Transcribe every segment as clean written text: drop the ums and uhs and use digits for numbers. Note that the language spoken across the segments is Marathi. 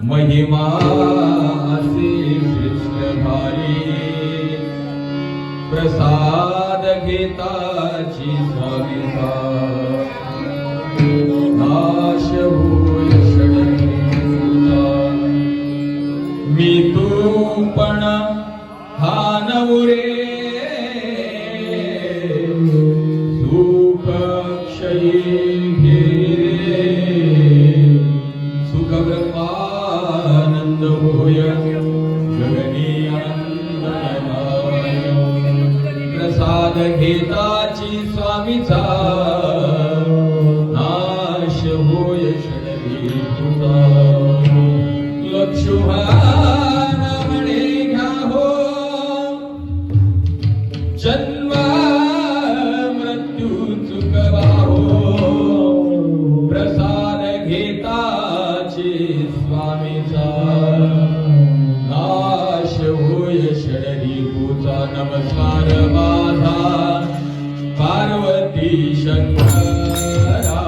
महिमा असे कृष्णधारी प्रसाद घेताची स्वामीचा नाश होय षडरिपुचा मी तू पण हा नवरे सुख क्षयी प्रसाद घेताची स्वामीचा नाश होय षडरिपुचा लक्ष्मण म्हणे घ्या हो जन्म मृत्यू चुकवा हो प्रसाद घेताची स्वामीचा नाश होय षडरिपुचा नमस्कार माझा पार्वती शंकरा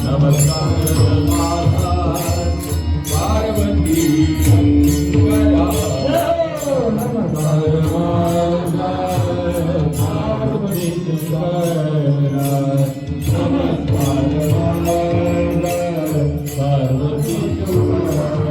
नमस्कार माझा पार्वती शंकरा नमस्कार माझा पार्वती शंकरा नमस्कार माझा पार्वती शंकरा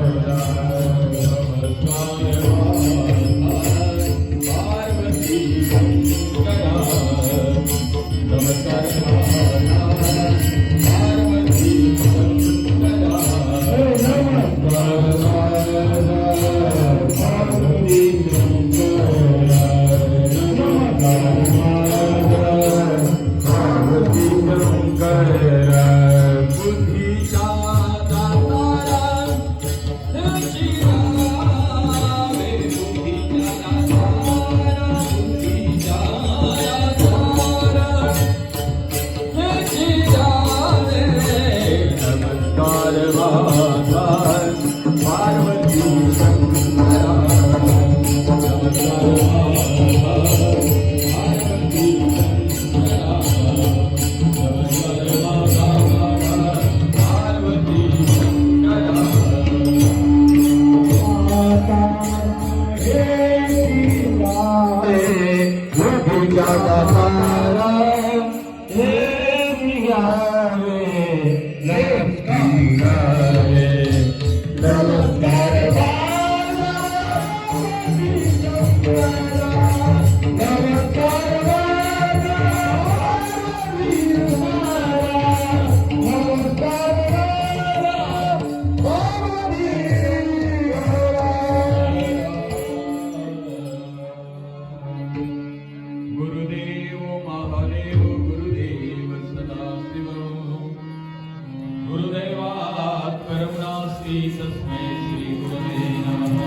गुरुदैवात् परं नास्ति तस्मै श्रीगुरवे नमः।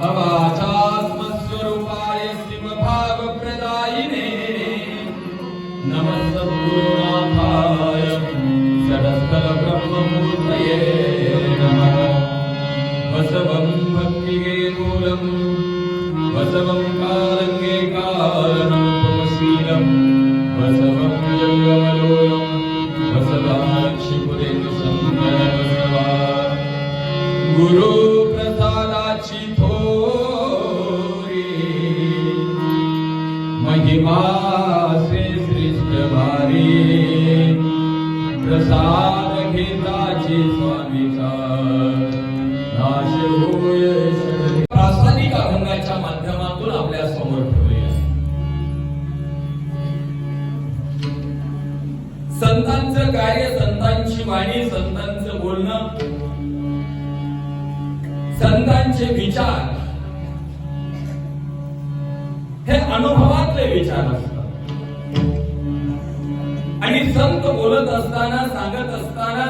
अवाचात्मस्वरूपाय शिवभावप्रदायिने नमः सद्गुरुनाथाय षडस्थलब्रह्ममूर्तये नमः। वसवं भक्तिगे मूलम् वसवं कालङ्गे कारणमुपमशीलम् वसवं जङ्गमलोलम् वसवाक्षिपुरेन्दु संवरवसवा। गुरु प्रसादाची थोरी महिमा से श्रेष्ठ भारी प्रसाद घेताची स्वामीचा नाश होय। प्रासादिक अभंगाच्या माध्यमातून आपल्या समोर ठेवले संतांचं कार्य, संतांची वाणी, संतांचं बोलणं, संतांचे विचार हे अनुभवातले विचार असतात आणि संत बोलत असताना, सांगत असताना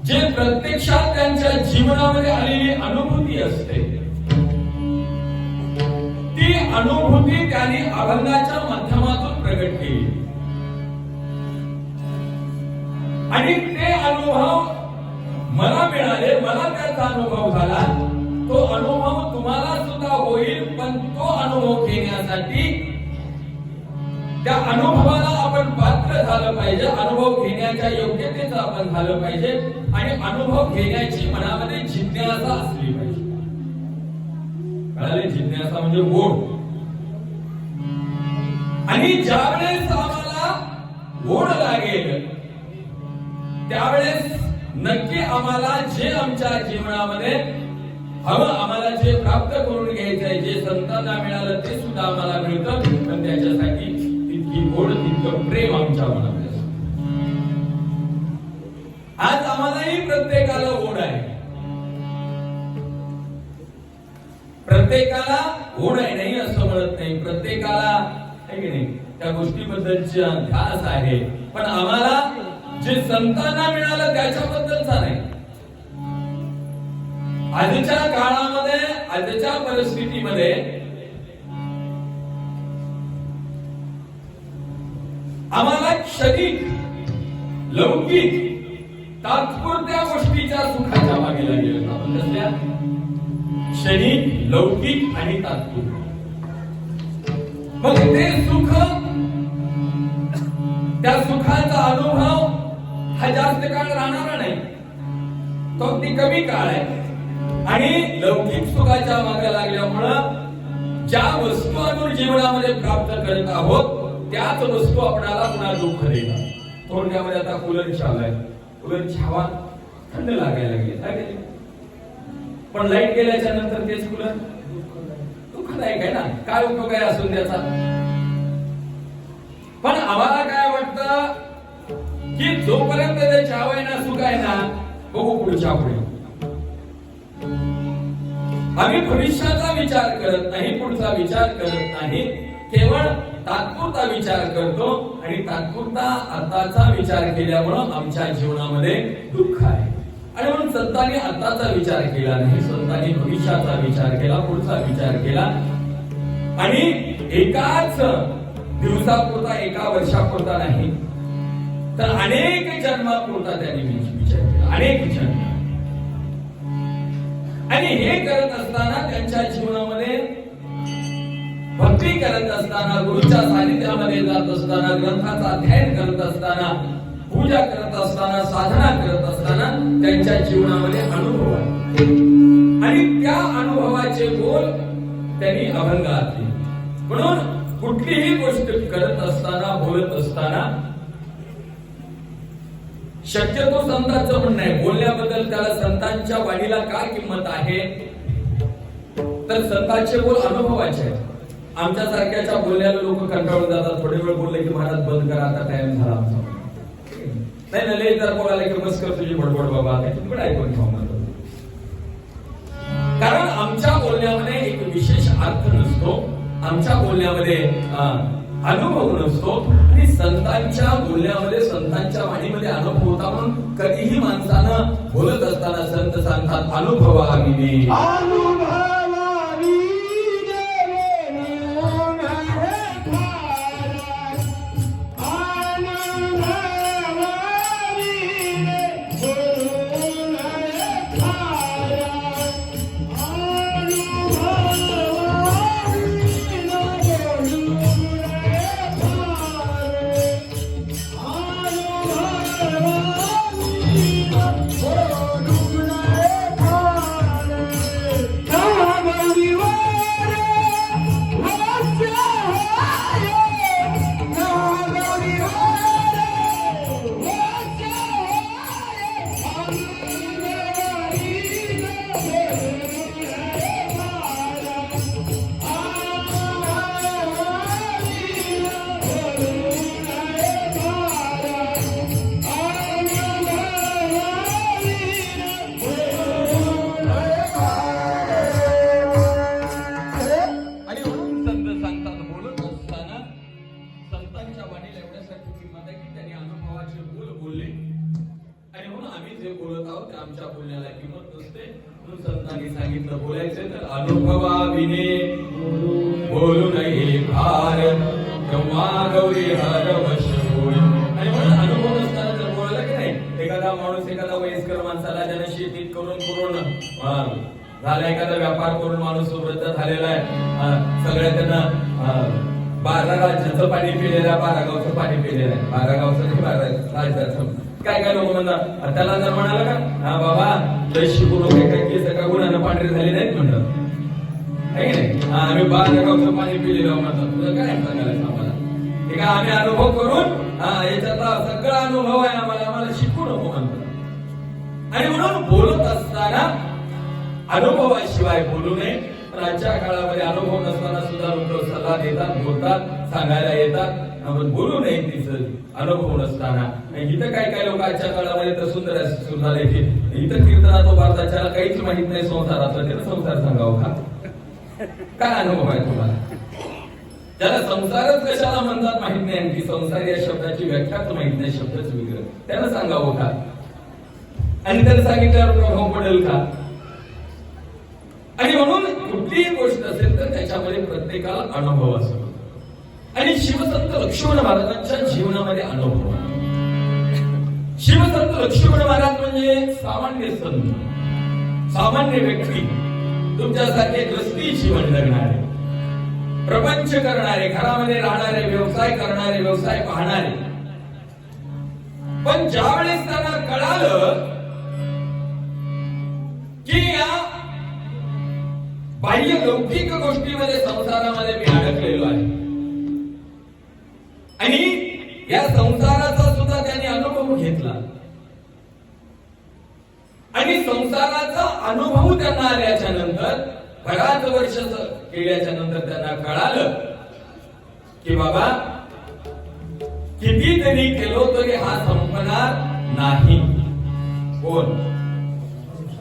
जे प्रत्यक्षात त्यांच्या जीवनामध्ये आलेली अनुभूती असते ती अनुभूती त्यांनी अभंगाच्या माध्यमातून प्रगट केली आणि ते अनुभव मला मिळाले, मला त्याचा अनुभव झाला। तो अनुभव तुम्हाला सुद्धा होईल, पण तो अनुभव घेण्यासाठी त्या अनुभवाला आपण पात्र झालं पाहिजे, अनुभव घेण्याच्या योग्यतेचं आपण झालं पाहिजे आणि अनुभव घेण्याची मनामध्ये जिज्ञासा असली पाहिजे। कळाले? जिज्ञासा म्हणजे ओढ। आणि ज्यावेळेस आम्हाला ओढ लागेल त्यावेळेस नक्की आम्हाला जे आमच्या जीवनामध्ये हवं, आम्हाला जे प्राप्त करून घ्यायचंय, जे संतांना मिळालं ते सुद्धा आम्हाला मिळतं, पण त्याच्यासाठी तितकी ओढ, तितकं प्रेम आमच्या मनामध्ये असतं। आज आम्हालाही प्रत्येकाला ओढ आहे, प्रत्येकाला ओढ आहे, नाही असं म्हणत नाही, प्रत्येकाला आहे की नाही त्या गोष्टीबद्दलची ध्यास आहे, पण आम्हाला जे संतांना मिळालं त्याच्याबद्दलचा नाही। आजच्या काळामध्ये, आजच्या परिस्थितीमध्ये आम्हाला क्षणिक, लौकिक, तात्पुरत्या गोष्टीच्या सुखाच्या मागे लागलेलो आपण। कसल्या? क्षणिक, लौकिक आणि तात्पुरते। मग ते सुख, त्या सुखाचा अनुभव हा जास्त काळ राहणारा नाही, तो अगदी कमी काळ आहे। आणि लौकिक सुखाच्या मागे लागल्यामुळं ज्या वस्तू आपण जीवनामध्ये प्राप्त करत आहोत त्याच वस्तू आपल्याला पुन्हा दुःख देतात। थोडक्यामध्ये आता कूलर चालू आहे, कूलरची हवा थंड लागायला लागली, पण लाईट गेल्याच्या नंतर तेच कूलर दुःखदायक आहे ना। काय उपयोग आहे असून त्याचा? पण आम्हाला काय वाटतं की जोपर्यंत त्याची हवा आहे ना, सुख आहे ना, बघू पुढच्या पुढे। आम्ही भविष्याचा विचार करत नाही, पुढचा विचार करत नाही, केवळ तात्पुरता विचार करतो आणि तात्पुरता आताचा विचार केल्यामुळं आमच्या जीवनामध्ये दुःख आहे। आणि म्हणून संतांनी आताचा विचार केला नाही, संतांनी भविष्याचा विचार केला, पुढचा विचार केला आणि एकाच दिवसापुरता, एका वर्षापुरता नाही तर अनेक जन्मापुरता त्यांनी विचार केला, अनेक जन्म। आणि हे करत असताना त्यांच्या जीवनामध्ये भक्ती करत असताना, गुरुच्या सानिध्यामध्ये जात असताना, ग्रंथाचा अध्ययन करत असताना, पूजा करत असताना, साधना करत असताना त्यांच्या जीवनामध्ये अनुभव आहे आणि त्या अनुभवाचे बोल त्यांनी अभंगात दिले। म्हणून कुठलीही गोष्ट करत असताना, बोलत असताना शक्यतो संतांचं म्हणणं आहे, बोलण्याबद्दल त्याला संतांच्या वाणीला काय किंमत आहे तर संतांचे बोल अनुभवाचे आहेत। आमच्या सारख्याच्या बोलण्याला लोक कंटाळून जातात, थोडे वेळ बोलले की महाराज बंद करा, आता टाइम झाला आमचा। नाही ना, लय जर बोलायला की बस कर तुझी बडबड बाबा, किती ऐकून घेऊ म्हणतो। कारण आमच्या बोलण्यामध्ये एक विशेष अर्थ नसतो, आमच्या बोलण्यामध्ये अनुभव नसतो. आणि संतांच्या बोलण्यामध्ये, संतांच्या वाणीमध्ये अनुभव होता. म्हणून कधीही माणसानं बोलत असताना संत सांगतात अनुभवाविने. आमच्या बोलण्याला किंमत नसते. म्हणून संतांनी सांगितलं बोलायचं तर अनुभवाविने बोलू नये फार तेव्हा गौरी हर वश होय. आणि म्हणून अनुभव नसताना जर बोललं की नाही, एखादा माणूस एखादा वयस्कर माणसाला ज्यानं शेतीत करून झाला, एखादा व्यापार करून माणूस वृद्ध झालेला आहे, सगळ्या त्यांना 12 राज्याचं पाणी पिलेलं आहे, 12 गावचं पाणी पिलेलं आहे. 12 गावचं नाही, 12 राज्याचं. काय काय लोक म्हणतात, त्याला जर म्हणाला का हा बाबा लय शिकून काय केस का गुणानं पांढरे झाले नाहीत म्हणतात, आहे की नाही. आम्ही 12 गावचं पाणी पिलेलं म्हणतात. तुझं काय सांगायला आम्हाला, हे का आम्ही अनुभव करून याच्यातला सगळा अनुभव आहे आम्हाला शिकू नको म्हणतात. आणि म्हणून बोलत असताना अनुभवाशिवाय बोलू नये. पण आजच्या काळामध्ये अनुभव नसताना सुद्धा लोक सल्ला देतात, बोलतात, सांगायला येतात, बोलू नये तिचं अनुभव नसताना. इथं काय लोक आजच्या काळामध्ये तर सुंदर झाले की इथं कीर्तनात भारताच्याला काहीच माहित नाही संसारातलं, त्याला संसार सांगावं का? काय अनुभव आहे तुम्हाला? त्याला संसारच कशाला म्हणतात माहित नाही, आणखी संसार या शब्दाची व्याख्याच माहित नाही, शब्दच वेगळं, त्याला सांगावं का? आणि त्याला सांगितल्यावर प्रभाव पडेल का? आणि म्हणून कुठलीही गोष्ट असेल तर त्याच्यामध्ये प्रत्येकाला अनुभव असतो. आणि शिवसंत लक्ष्मण महाराजांच्या जीवनामध्ये अनुभव. शिवसंत लक्ष्मण महाराज म्हणजे सामान्य संत, सामान्य व्यक्ती, तुमच्यासारखे ग्रस्ती जीवन जगणारे, प्रपंच करणारे, घरामध्ये राहणारे, व्यवसाय करणारे, व्यवसाय पाहणारे. पण ज्यावेळेस त्यांना कळालं की या बाह्य लौकिक गोष्टीमध्ये, संसारामध्ये मी अडकलेलो आहे आणि या संसाराचा सुद्धा त्यांनी अनुभव घेतला. आणि संसाराचा अनुभव त्यांना आल्याच्या नंतर, बराच वर्ष केल्याच्या नंतर त्यांना कळालं की बाबा कितीतरी केलो तरी हा संपणार नाही. कोण?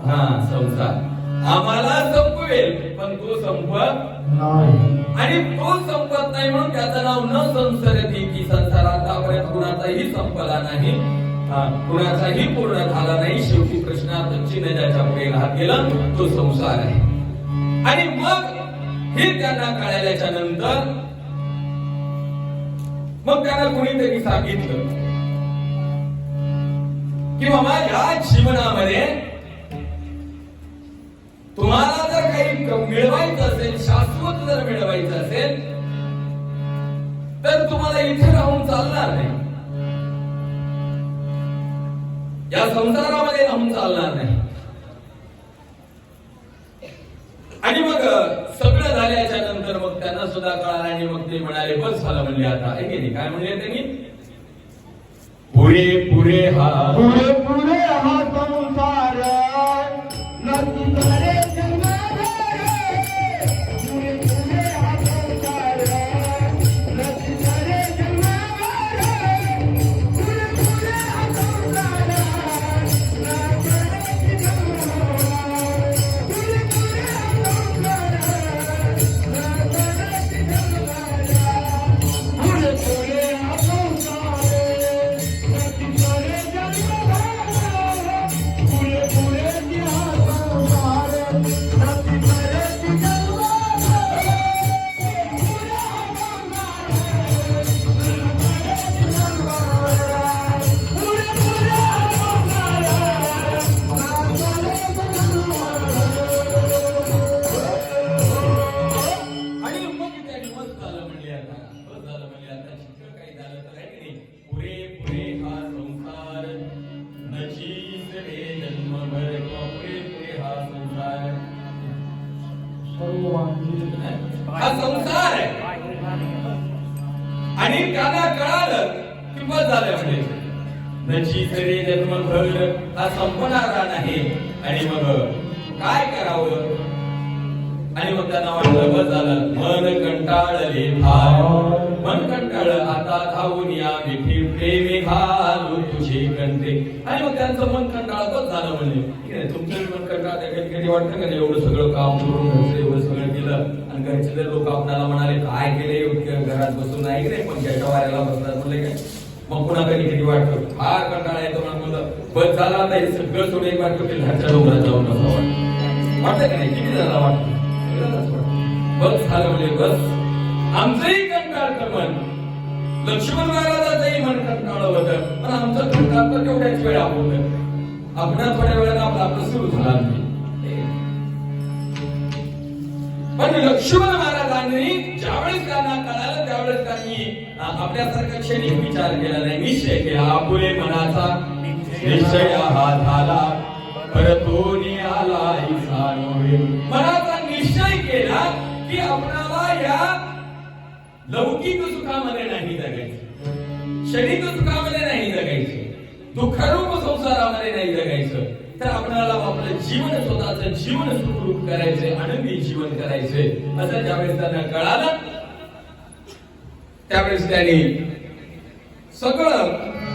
हा संसार आम्हाला संपवेल, पण तो संपत नाही. आणि तो संपत नाही म्हणून त्याचं नाव न संसरती, की संसार आतापर्यंत कुणाचाही संपला नाही, कुणाचाही पूर्ण झाला नाही. शेवटी प्रश्नात चिन्ह ज्याच्या पुढे राहत गेला तो संसार आहे. आणि मग हे त्यांना कळाल्याच्या नंतर मग त्यांना कुणीतरी सांगितलं की बाबा या जीवनामध्ये तुम्हाला जर काही मिळवायचं असेल, शाश्वत जर मिळवायचं असेल, तर तुम्हाला इथे राहून चालणार नाही, या संसारामध्ये राहून चालणार नाही. आणि मग सगळं झाल्याच्या नंतर मग त्यांना सुद्धा कळालं. आणि मग ते म्हणाले बस झालं, म्हणले आता ऐके नाही. काय म्हणले त्यांनी? पुढे पुढे हा संसार हा संसार आहे. आणि त्यांना कळालं की बस झालं म्हणजे नची तरी जन्म भर हा संपणारा नाही. आणि मग काय करावं. आणि मग त्यांना वाटलं बस झालं. मन कंटाळले फार मन कंटाळलं आता धावून या मिठी प्रेमे घालू तुझे कंठे. आणि मग त्यांचं मन कंटाळतच झालं. म्हणजे तुमचं मन कंटाळत कधी कधी वाटतं का एवढं सगळं काम करून घरचं एवढं सगळं केलं आणि घरचे जर लोक आपल्याला म्हणाले काय केले घरात बसून नाही रे पण त्याच्या वाऱ्याला बसतात म्हणले काय. मग पुन्हा कधी कधी वाटतं फार कंटाळा येतो म्हणून बस झाला आता हे सगळं सोडून एक वाटतं की घरच्या डोंगरात जाऊन असं वाटतं. वाटतं का नाही किती जणांना वाटतं बस झालं म्हणजे बस. आमचंही कंटाळतं मन. लक्ष्मण महाराजाचंही मन कंटाळलं होतं पण आमचं कंटाळ तर तेवढ्याच वेळा होतं. आपण थोड्या वेळानं आपलं सुरू झालं. पण लक्ष्मण महाराजांनी ज्यावेळेस त्यांना कळालं त्यावेळेस त्यांनी आपल्यासारखा क्षणिक विचार केला नाही. निश्चय केला. आपुले मनाचा निश्चय हा झाला परतोनी आला मनाचा निश्चय केला की आपणाला या लौकिक सुखामध्ये नाही जगायचं. क्षणिक सुखामध्ये नाही जगायचं. दुःखरूप संसारामध्ये नाही जगायचं. तर आपल्याला आपलं जीवन स्वतःचं जीवन सुखरूप करायचंय आनंदी जीवन करायचंय असं ज्यावेळेस त्यांना कळालं त्यावेळेस त्यांनी सगळं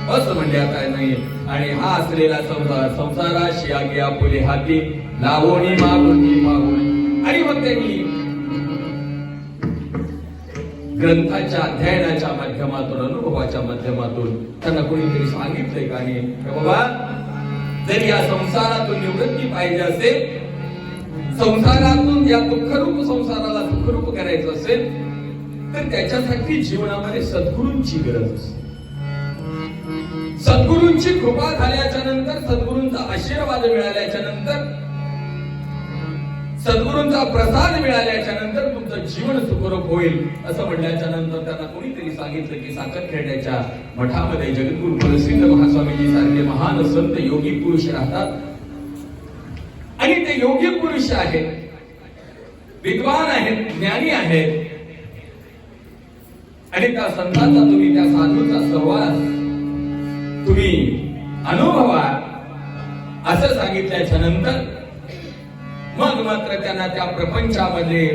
बस म्हणजे आता नाही. आणि हा असलेला संसाराशी आगे आपुले हाती लावोनी मागोनी मागोनी. आणि मग त्यांनी ग्रंथाच्या अध्ययनाच्या माध्यमातून अनुभवाच्या माध्यमातून त्यांना कोणीतरी सांगितलंय का नाही बाबा जर या संसारातून निवृत्ती पाहिजे असेल संसारातून या दुःखरूप संसाराला सुखरूप करायचं असेल तर त्याच्यासाठी जीवनामध्ये सद्गुरूंची गरज असते. सद्गुरूंची कृपा झाल्याच्या नंतर सद्गुरूंचा आशीर्वाद मिळाल्याच्या नंतर सद्गुरूंचा प्रसाद मिळाल्याच्या नंतर तुमचं जीवन सुखरूप होईल असं म्हणल्याच्या नंतर त्यांना कोणीतरी सांगितलं की साखरखेड्याच्या मठामध्ये जगद्गुरु प्रसिद्ध महास्वामीजी सारखे महान संत योगी पुरुष राहतात. आणि ते योगी पुरुष आहेत विद्वान आहेत ज्ञानी आहेत. आणि त्या संतांचा तुम्ही त्या साधूचा सहवास तुम्ही अनुभवा असं सांगितल्याच्या नंतर मग मात्र त्यांना त्या प्रपंचामध्ये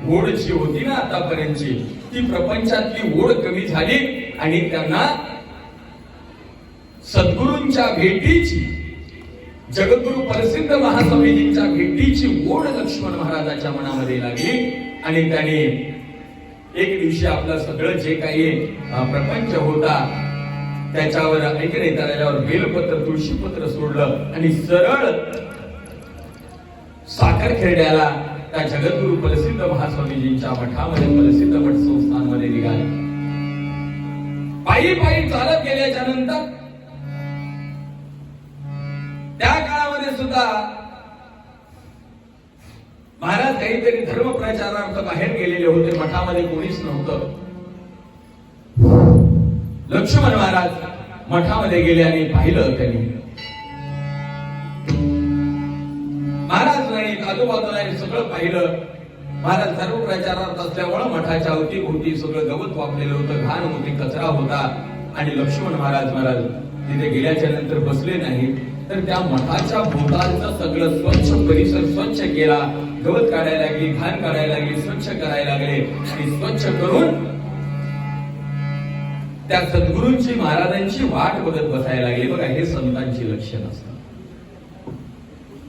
ओढ जी होती ना आतापर्यंतची ती प्रपंचातली ओढ कमी झाली आणि त्यांना सद्गुरूंच्या भेटीची जगद्गुरु प्रसिद्ध महास्वामीजींच्या भेटीची ओढ लक्ष्मण महाराजांच्या मनामध्ये लागली. आणि त्याने एक दिवशी आपलं सगळं जे काही प्रपंच होता त्याच्यावर ऐकणे त्याच्यावर बेलपत्र तुळशीपत्र सोडलं आणि सरळ साखरखेड्याला त्या जगद्गुरु प्रसिद्ध महास्वामीजींच्या मठामध्ये प्रसिद्ध मठ संस्थांमध्ये निघाले. पायी पायी चालत गेल्याच्या नंतर त्या काळामध्ये सुद्धा महाराज काहीतरी धर्म प्रचारार्थ बाहेर गेलेले होते. मठामध्ये कोणीच नव्हतं. लक्ष्मण महाराज मठामध्ये गेले आणि पाहिलं त्यांनी महाराज नाही आजूबाजूला सगळं पाहिलं. महाराज धर्म प्रचारार्थ असल्यामुळे मठाच्या अवतीभोवती सगळं गवत वापलेलं होतं घाण होती कचरा होता. आणि लक्ष्मण महाराज तिथे गेल्याच्या नंतर बसले नाही तर त्या मठाच्या भोवतालचं सगळं स्वच्छ परिसर स्वच्छ केला. गवत काढायला लागली घाण काढायला लागली स्वच्छ करायला लागले. आणि स्वच्छ करून त्या सद्गुरूंची महाराजांची वाट बघत बसायला लागले. बघा हे संतांची लक्षण असतात.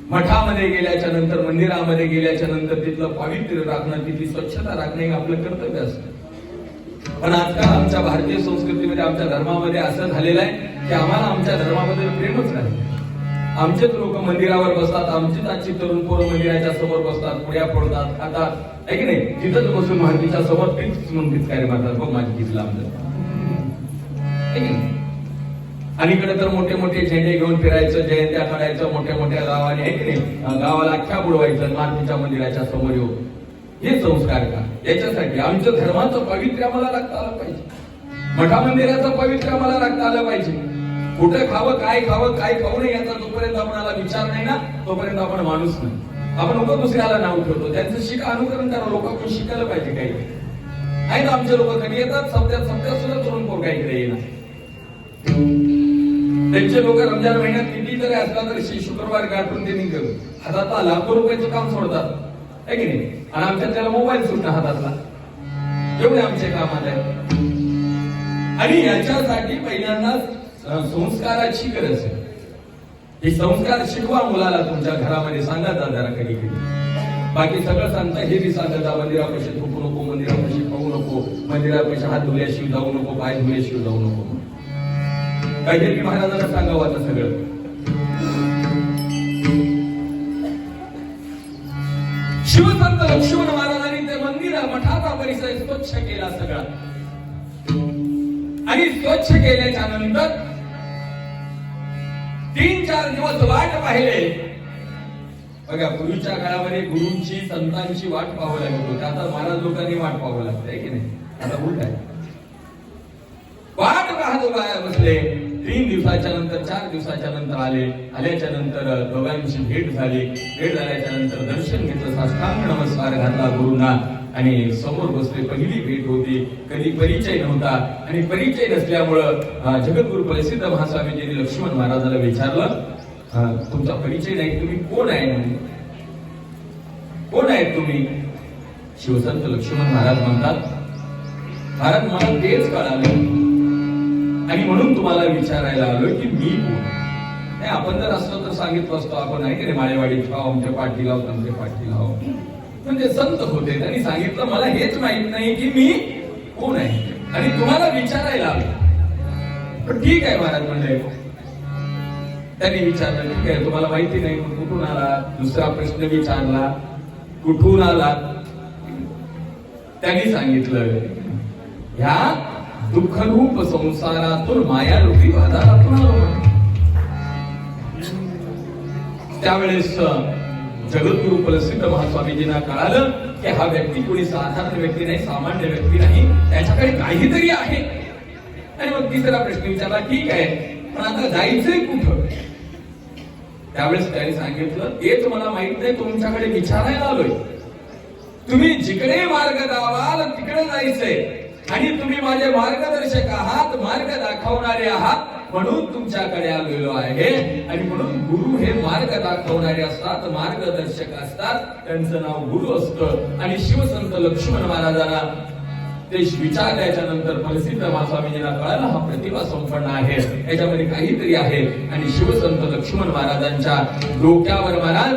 मठामध्ये गेल्याच्या नंतर मंदिरामध्ये गेल्याच्या नंतर तिथलं पावित्र्य राखणं तिथली स्वच्छता राखणं हे आपलं कर्तव्य असतं. पण आजकाल आमच्या भारतीय संस्कृतीमध्ये आमच्या धर्मामध्ये असं झालेलं आहे की आम्हाला आमच्या धर्मामध्ये प्रेमच नाही. आमचेच लोक मंदिरावर बसतात. आमचीच आजची तरुण पोरं मंदिराच्या समोर बसतात पुड्या फोडतात खातात आहे की नाही. तिथंच बसून महाराजांच्या समोर तीच म्हणून कार्य करतात. बघ माझी तिथलं आमचं आणि इकडे तर मोठे मोठे झेंडे घेऊन फिरायचं जयंत्या काढायचं मोठ्या मोठ्या गावाने आहे की नाही. गावाला अख्ख्या बुडवायचं मातीच्या मंदिराच्या समोर येऊ. हे संस्कार का याच्यासाठी आमचं धर्माचं पवित्र आम्हाला राखता आलं पाहिजे. मठा मंदिराचं पवित्र आम्हाला राखता आलं पाहिजे. कुठं खावं काय खाऊ नये याचा जोपर्यंत आपल्याला विचार नाही ना तोपर्यंत आपण माणूस नाही. आपण लोक दुसऱ्याला नाव ठेवतो. त्यांचं शिका अनुकरण करा. लोकांकडून शिकायला पाहिजे काही. आहे ना आमचे लोक कधी येतात सप्त्यात सुद्धा तरुण पोरगा इकडे येणार. त्यांचे लोक रमजान महिन्यात किती जरी असला तरी शुक्रवार गाठून ते निघेल हातातला लाखो रुपयाचं काम सोडतात आहे की नाही. आणि आमच्या त्याला मोबाईल सुटला हातातला. एवढे आमचे काम आले. आणि याच्यासाठी पहिल्यांदा संस्काराची गरज आहे. हे संस्कार शिकवा मुलाला तुमच्या घरामध्ये. सांगा जरा कधी कधी. बाकी सगळं सांगता हे बी सांगता. मंदिरापाशी थुकू नको, मंदिरापाशी खाऊ नको, मंदिरापाशी हात धुल्याशिवाय जाऊ नको, पाय धुल्याशिवाय जाऊ नको. काहीतरी महाराजांना सांगावं आता सगळं. शिवसंत लक्ष्मण महाराजांनी ते मंदिर मठाचा परिसर स्वच्छ केला सगळा. आणि स्वच्छ केल्याच्या नंतर 3-4 दिवस वाट पाहिले. बघा पूर्वीच्या काळामध्ये गुरूंची संतांची वाट पाहावं लागत होती. आता महाराज लोकांनी वाट पाहावं लागते की नाही. आता उलट आहे. वाट पाहत बसले. 3 दिवसाच्या नंतर 4 दिवसाच्या नंतर आल्याच्या नंतर दोघांची भेट झाली. भेट झाल्याच्या नंतर दर्शन घेतलं. साष्टांग नमस्कार घातला गुरुंना आणि समोर बसले. पहिली भेट होती. कधी परिचय नव्हता. आणि परिचय नसल्यामुळं जगद्गुरु प्रसिद्ध महास्वामीजींनी लक्ष्मण महाराजाला विचारलं, तुमचा परिचय नाही, तुम्ही कोण आहे? कोण आहेत तुम्ही? शिवसंत लक्ष्मण महाराज म्हणतात, महाराज मला तेच कळालं आणि म्हणून तुम्हाला विचारायला आलोय की मी कोण. नाही आपण जर असलो तर सांगितलं असतो आपण नाही की माळेवाडी खाव आमच्या पाठी लाव आमच्या पाठी लाव. म्हणजे संत होते त्यांनी सांगितलं मला हेच माहित नाही की मी कोण आहे आणि तुम्हाला विचारायला आलो. पण ठीक आहे महाराज म्हणले. त्यांनी विचारलं ठीक आहे तुम्हाला माहिती नाही कुठून आला. दुसरा प्रश्न विचारला कुठून आला. त्यांनी सांगितलं ह्या दुःखरूप संसारातून मायारूपी बाजारातून आलो. त्यावेळेस जगद्गुरु प्रसिद्ध महास्वामीजींना कळालं की हा व्यक्ती कोणी साधारण व्यक्ती नाही, सामान्य व्यक्ती नाही, त्याच्याकडे काहीतरी आहे. आणि मग तिसरा प्रश्न विचारला ठीक आहे पण आता जायचंय कुठं. त्यावेळेस त्यांनी सांगितलं तेच मला माहित नाही, तुमच्याकडे विचारायला आलोय. तुम्ही जिकडे मार्ग दावाल तिकडे जायचंय आणि तुम्ही माझे मार्गदर्शक आहात, मार्ग दाखवणारे आहात म्हणून तुमच्याकडे आलेलो आहे. आणि म्हणून गुरु हे मार्ग दाखवणारे असतात, मार्गदर्शक असतात, त्यांचं नाव गुरु असतं. आणि शिवसंत लक्ष्मण महाराजांना ते विचारल्याच्या नंतर प्रसिद्ध महास्वामीजींना कळालं हा प्रतिभा संपन्न आहे, याच्यामध्ये काहीतरी आहे. आणि शिवसंत लक्ष्मण महाराजांच्या डोक्यावर महाराज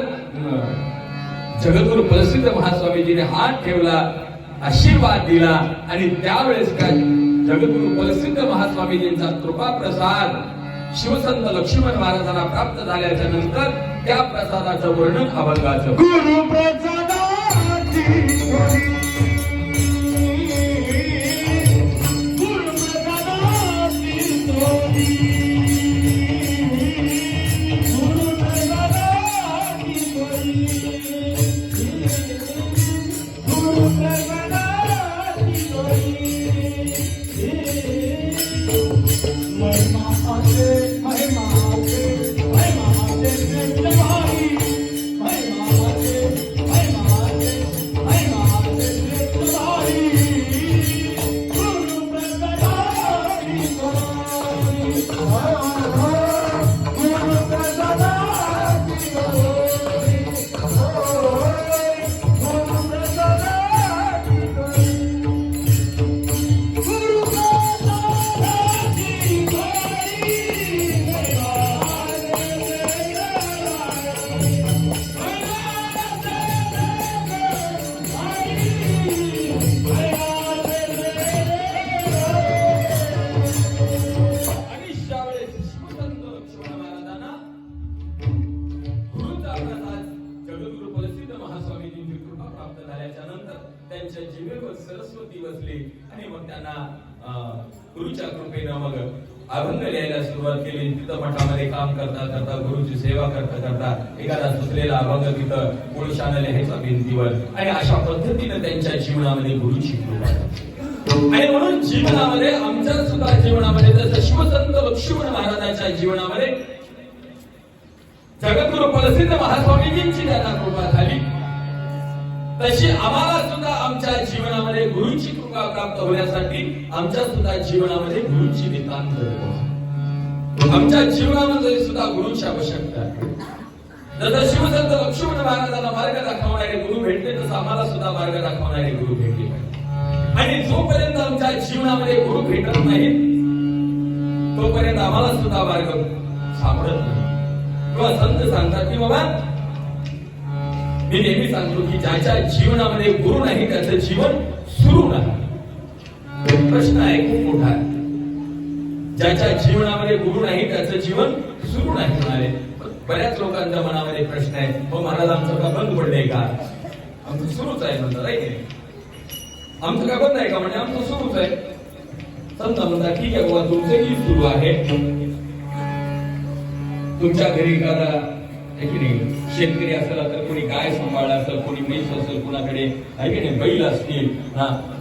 जगद्गुरु प्रसिद्ध महास्वामीजीने हात ठेवला, आशीर्वाद दिला. आणि त्यावेळेस काय जगद्गुरु प्रसिद्ध महास्वामीजींचा कृपा प्रसाद शिवसंत लक्ष्मण महाराजांना प्राप्त झाल्याच्या नंतर त्या प्रसादाचं वर्णन अभंगाचं. गुरु प्रसादाची त्यांच्या जिभेवर सरस्वती बसली. आणि मग त्यांना गुरुच्या कृपेनं मग अभंग लिहायला सुरुवात केली. तिथं मठामध्ये काम करता करता गुरुची सेवा करता करता एखादा सुचलेला अभंग तिथं कोळशानं लिहायचा भिंतीवर. आणि अशा पद्धतीनं त्यांच्या जीवनामध्ये गुरुची कृपा. आणि म्हणून जीवनामध्ये आमच्या सुद्धा जीवनामध्ये जसं शिवसंत लक्ष्मण महाराजांच्या जीवनामध्ये जगद्गुरु प्रसिद्ध महास्वामीजींची त्यांना कृपा झाली, तशी आम्हाला सुद्धा आमच्या जीवनामध्ये गुरुची कृपा प्राप्त होण्यासाठी आमच्या सुद्धा जीवनामध्ये गुरुची नितांत गरज आहे. आमच्या जीवनामध्ये सुद्धा गुरुची आवश्यकता आहे. जसं शिवसंत लक्ष्मण महाराजांना मार्ग दाखवणारे गुरु भेटले, तसं आम्हाला सुद्धा मार्ग दाखवणारे गुरु भेटले. आणि जोपर्यंत आमच्या जीवनामध्ये गुरु भेटत नाहीत तोपर्यंत आम्हाला सुद्धा मार्ग सापडत नाही. किंवा संत सांगतात की बाबा, मी नेहमी सांगतो की ज्याच्या जीवनामध्ये गुरु नाही त्याचं जीवन सुरू नाही. प्रश्न आहे खूप मोठा आहे. ज्याच्या जीवनामध्ये गुरु नाही त्याचं जीवन सुरू नाही होणारे. बऱ्याच लोकांच्या मनामध्ये प्रश्न आहे, हो महाराज आमचं का बंद पडलंय का? आमचं सुरूच आहे म्हणतात, आहे की नाही? आमचं का बंद आहे का? म्हणजे आमचं सुरूच आहे. समजा म्हणता ठीक आहे बाबा, तुमचंही सुरू आहे. तुमच्या घरी एखादा शेतकरी असेल तर कोणी गाय सांभाळला असेल, कोणी म्हैस असेल, कुणाकडे आहे की नाही बैल असतील,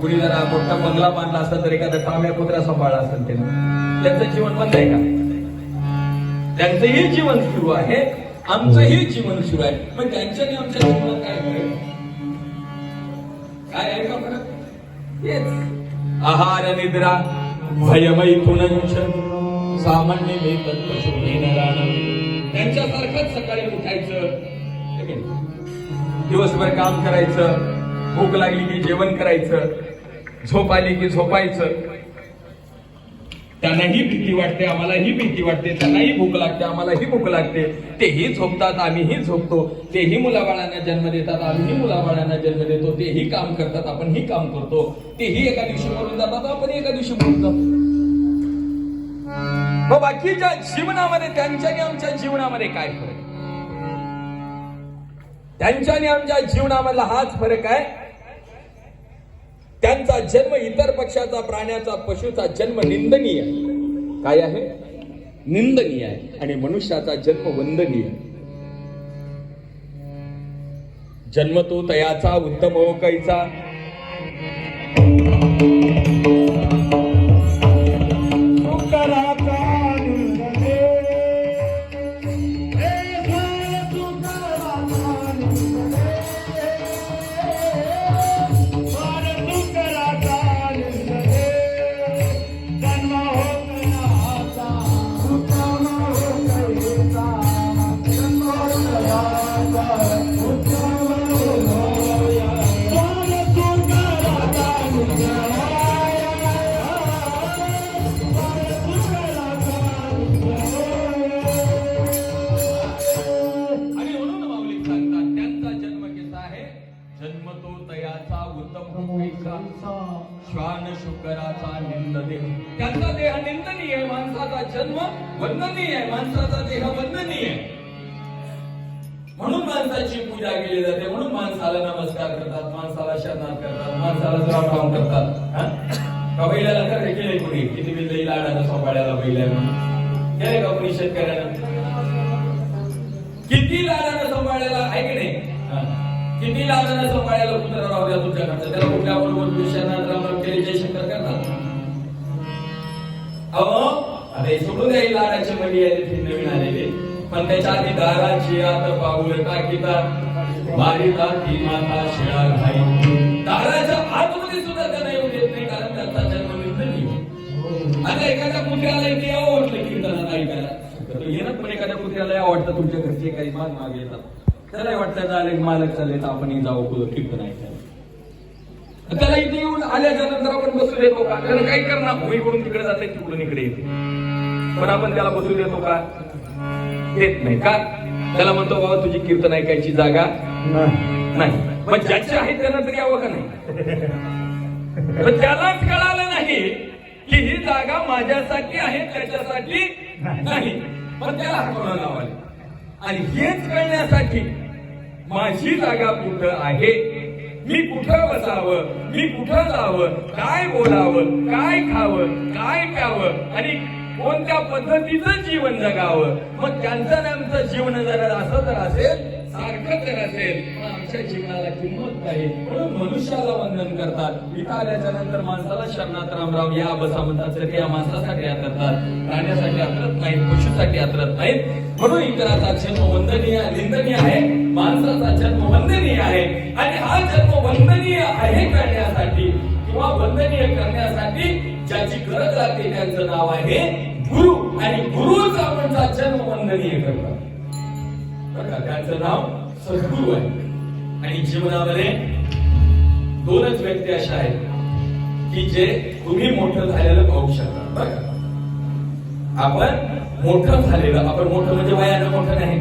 कोणी जरा मोठा बंगला बांधला असेल तर एखादा तांब्या कुत्रा सांभाळला असेल त्यांचं जीवन बंद आहे का? त्यांचंही जीवन सुरू आहे, आमचंही जीवन सुरू आहे. मग त्यांच्या आणि आमच्या जीवनात काय फरक? काय आहे का फरक? तेच आहार निद्रा भयमैथुनंच सामान्य वेतन त्यांच्यासारखंच सकाळी उठायचं, दिवसभर काम करायचं, भूक लागली की जेवण करायचं, झोप आली की झोपायचं. त्यांनाही भीती वाटते, आम्हालाही भीती वाटते. त्यांनाही भूक लागते, आम्हालाही भूक लागते. तेही झोपतात, आम्हीही झोपतो. तेही मुलाबाळांना जन्म देतात, आम्हीही मुलाबाळांना जन्म देतो. तेही काम करतात, आपणही काम करतो. तेही एका दिवशी मरून जातात, आपण एका दिवशी मरून जातो. मग बाकीच्या जीवनामध्ये त्यांच्या आणि आमच्या जीवनामध्ये काय फरक? त्यांच्या आणि आमच्या जीवनामधला हाच फरक आहे. त्यांचा जन्म इतर पक्षाचा, प्राण्याचा, पशुचा जन्म निंदनीय आहे. काय आहे? निंदनीय आहे. आणि मनुष्याचा जन्म वंदनीय. जन्म तो तयाचा उत्तम हो कैचा. श्वान शुकराचा निंदनीय. त्यांचा देह निंदनीय आहे, माणसाचा जन्म वंदनीय आहे, माणसाचा देह वंदनीय आहे. म्हणून माणसाची पूजा केली जाते, म्हणून माणसाला नमस्कार करतात, माणसाला शरणात करतात, माणसाला श्रावण करतात. बैलाला खरे केले कोणी? किती बिल्ली लाडानं सांभाळायला बैल आहे म्हणून केले का कोणी? शेतकऱ्यानं किती लाडानं सांभाळायला आहे की नाही? किती लाडानं सांभाळायला कुत्रा राहू द्या तुमच्याकडचं. त्याला कुठल्या बरोबर शरणात राम केले जयशंकर करतात. अहो अरे सोडून द्या, लाडाचे मणी आहे नवीन आलेले. पण त्याच्या आधी दाराची आत पाऊल टाकीता मारिता ती माता शिळा घाई. दाराच्या आतमध्ये सुद्धा त्यांना येऊ देत नाही, कारण त्यांचा जन्म निंदनीय. आता एखाद्या कुत्र्याला इथे आवडतं कीर्तनात ऐकायला, येणं पण एखाद्या कुत्र्याला आवडतं. तुमच्या घरचे काही मागे येतात, त्याला वाटतं झालं मालक चालले तर आपण जाऊ कीर्तन ऐकायला. त्याला इथे येऊन आल्याच्या नंतर आपण बसू देतो का? त्याला काही करणार हो, इकडून तिकडे जाते, तिकडून इकडे येते, पण आपण त्याला बसू देतो का? देत नाही का? त्याला म्हणतो बाबा तुझी कीर्तन ऐकायची जागा नाही. पण ज्याचे आहे त्यांना तरी यावं का नाही? पण त्यालाच कळालं नाही की ही जागा माझ्यासाठी आहे, त्याच्यासाठी नाही. पण त्याला हाकून लावायला. आणि हेच कळण्यासाठी माझी जागा कुठं आहे, मी कुठं बसावं, मी कुठं जावं, काय बोलावं, काय खावं, काय प्यावं आणि कोणत्या पद्धतीचं जीवन जगावं. मग त्यांचं आमचं जीवन जर असं तर असेल, सारखं जर असेल तर आमच्या जीवनाला किंमत नाही. म्हणून मनुष्याला वंदन करतात. इथं आल्याच्या नंतर माणसाला शरणात राम या बसा म्हणतात. तर या माणसासाठी आतरतात, प्राण्यासाठी आतरत नाहीत, पशुसाठी आतरत नाहीत. म्हणून इतराचा जन्म वंदनीय निंदनीय आहे, माणसाचा जन्म वंदनीय आहे. आणि हा जन्म वंदनीय आहे करण्यासाठी किंवा वंदनीय करण्यासाठी ज्याची गरज लागते त्यांचं नाव आहे गुरु. आणि गुरुचा म्हणजे जन्म वंदनीय करतात बघा, त्यांचं नाव सद्गुरू आहे. आणि जीवनामध्ये दोनच व्यक्ती अशा आहेत की जे तुम्ही मोठं झालेलं पाहू शकता. बघा, आपण मोठं झालेलं, आपण मोठं म्हणजे वयानं मोठं नाही,